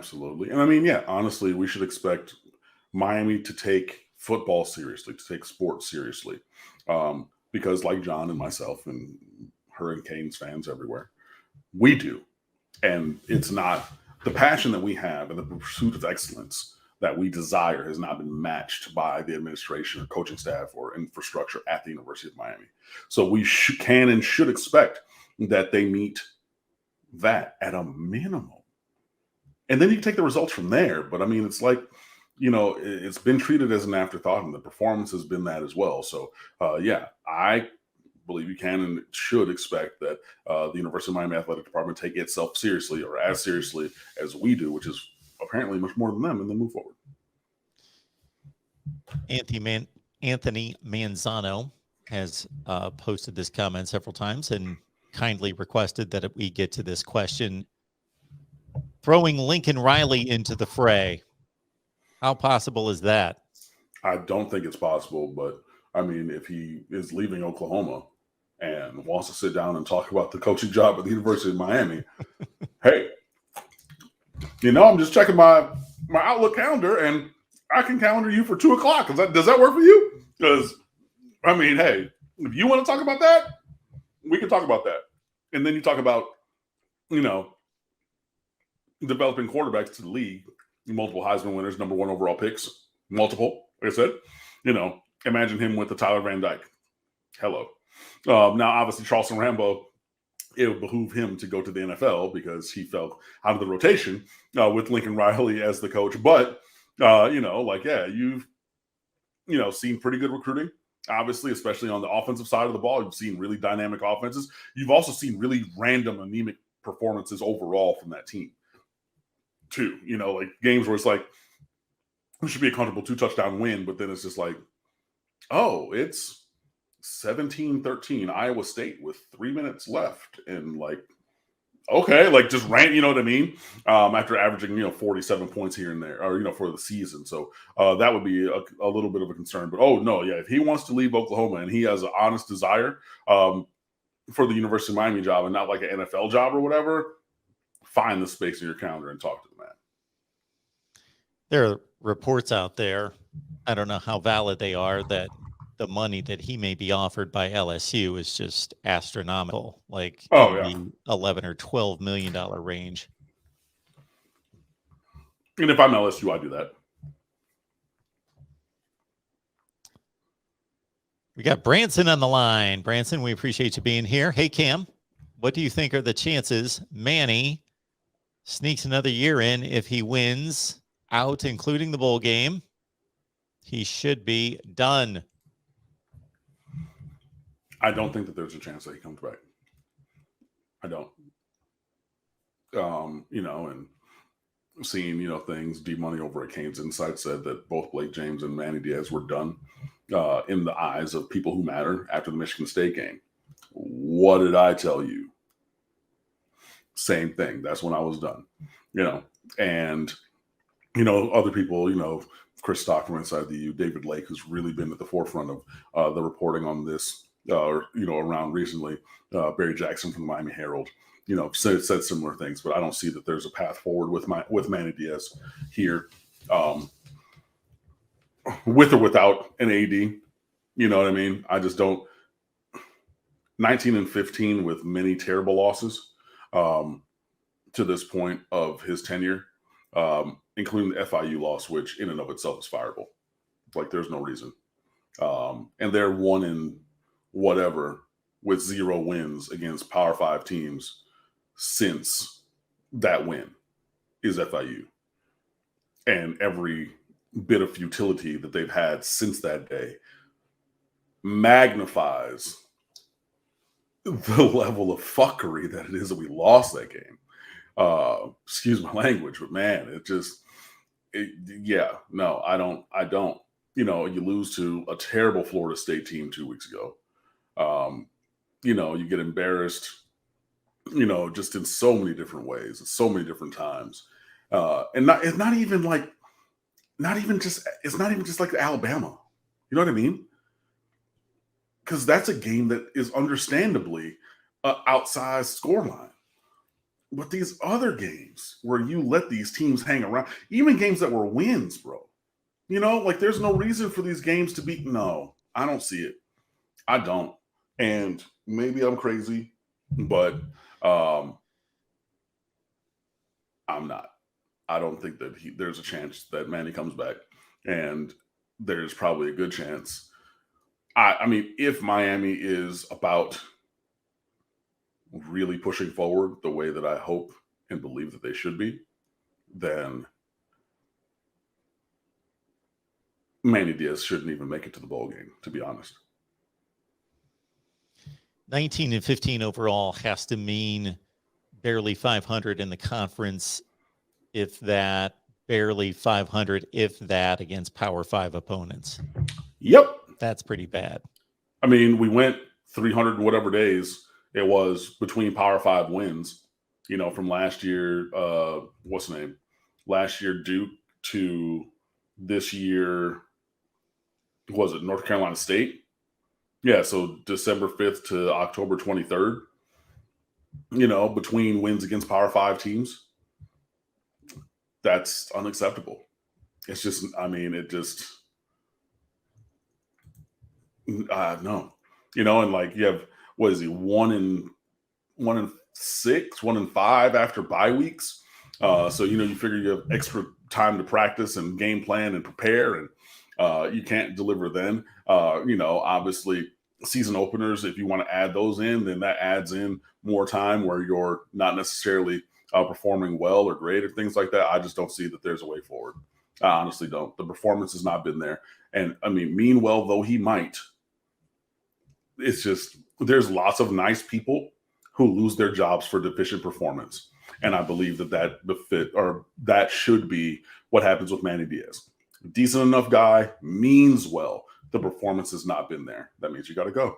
Absolutely. And I mean, yeah, honestly, we should expect Miami to take football seriously, to take sports seriously. Because, like John and myself and Hurricanes fans everywhere, we do. And it's not the passion that we have and the pursuit of excellence that we desire has not been matched by the administration or coaching staff or infrastructure at the University of Miami. So we can and should expect that they meet that at a minimum. And then you take the results from there. But I mean, it's like, it's been treated as an afterthought, and the performance has been that as well. So, yeah, I believe you can and should expect that the University of Miami Athletic Department take itself seriously, or as seriously as we do, which is apparently much more than them, and then move forward. Anthony Manzano has posted this comment several times and kindly requested that we get to this question. Throwing Lincoln Riley into the fray, how possible is that? I don't think it's possible, but I mean, if he is leaving Oklahoma and wants to sit down and talk about the coaching job at the University of Miami, hey, I'm just checking my Outlook calendar, and I can calendar you for 2:00. Does that work for you? Because, I mean, hey, if you want to talk about that, we can talk about that. And then you talk about, developing quarterbacks to the league, multiple Heisman winners, number 1 overall picks, multiple, like I said, imagine him with the Tyler Van Dyke. Hello. Now, obviously, Charleston Rambo, it would behoove him to go to the NFL because he fell out of the rotation with Lincoln Riley as the coach. But, you've, seen pretty good recruiting, obviously, especially on the offensive side of the ball. You've seen really dynamic offenses. You've also seen really random, anemic performances overall from that team, too. Like games where it's like, it should be a comfortable 2-touchdown win, but then it's just like, oh, it's 17-13 Iowa State with 3 minutes left, and like, okay, like just ran, you know what I mean? After averaging 47 points here and there, or for the season. So that would be a little bit of a concern. But oh no, yeah, if he wants to leave Oklahoma and he has an honest desire for the University of Miami job and not like an NFL job or whatever, find the space in your calendar and talk to the man. There are reports out there, I don't know how valid they are, that the money that he may be offered by LSU is just astronomical, like the $11 or $12 million range. And if I'm LSU, I do that. We got Branson on the line. Branson, we appreciate you being here. Hey, Cam, what do you think are the chances Manny sneaks another year in if he wins out, including the bowl game? He should be done. I don't think that there's a chance that he comes back. I don't. And seeing, things, D-Money over at Canes Insight said that both Blake James and Manny Diaz were done in the eyes of people who matter after the Michigan State game. What did I tell you? Same thing. That's when I was done. And, other people, Chris Stockton inside the U, David Lake, who's really been at the forefront of the reporting on this, around recently, Barry Jackson from the Miami Herald, said similar things, but I don't see that there's a path forward with Manny Diaz here, with or without an AD. You know what I mean? I just don't. 19-15 with many terrible losses to this point of his tenure, including the FIU loss, which in and of itself is fireable. Like, there's no reason. And they're 1 in whatever with 0 wins against Power 5 teams since that win is FIU. And every bit of futility that they've had since that day magnifies the level of fuckery that it is that we lost that game. Excuse my language, but man, I don't. You lose to a terrible Florida State team 2 weeks ago. You get embarrassed, just in so many different ways, at so many different times. And it's not even just like Alabama. You know what I mean? Because that's a game that is understandably outsized scoreline. But these other games where you let these teams hang around, even games that were wins, bro, like there's no reason for these games to be. No, I don't see it. I don't. And maybe I'm crazy, but I'm not. I don't think that there's a chance that Manny comes back. And there's probably a good chance. I mean, if Miami is about really pushing forward the way that I hope and believe that they should be, then Manny Diaz shouldn't even make it to the bowl game, to be honest. 19-15 overall has to mean barely 500 in the conference, if that, barely 500, if that, against Power 5 opponents. Yep. That's pretty bad. I mean, we went 300 whatever days it was between Power 5 wins, from last year, what's the name? Last year, Duke, to this year, was it North Carolina State? Yeah, so December 5th to October 23rd, between wins against Power 5 teams. That's unacceptable. It's just, no. And like you have, what is he, 1-6, 1-5 after bye weeks. So, you figure you have extra time to practice and game plan and prepare, and you can't deliver then. Obviously season openers, if you want to add those in, then that adds in more time where you're not necessarily performing well or great or things like that. I just don't see that there's a way forward. I honestly don't. The performance has not been there. And I mean, mean well though he might, it's just, there's lots of nice people who lose their jobs for deficient performance. And I believe that should be what happens with Manny Diaz. Decent enough guy, means well. The performance has not been there. That means you got to go.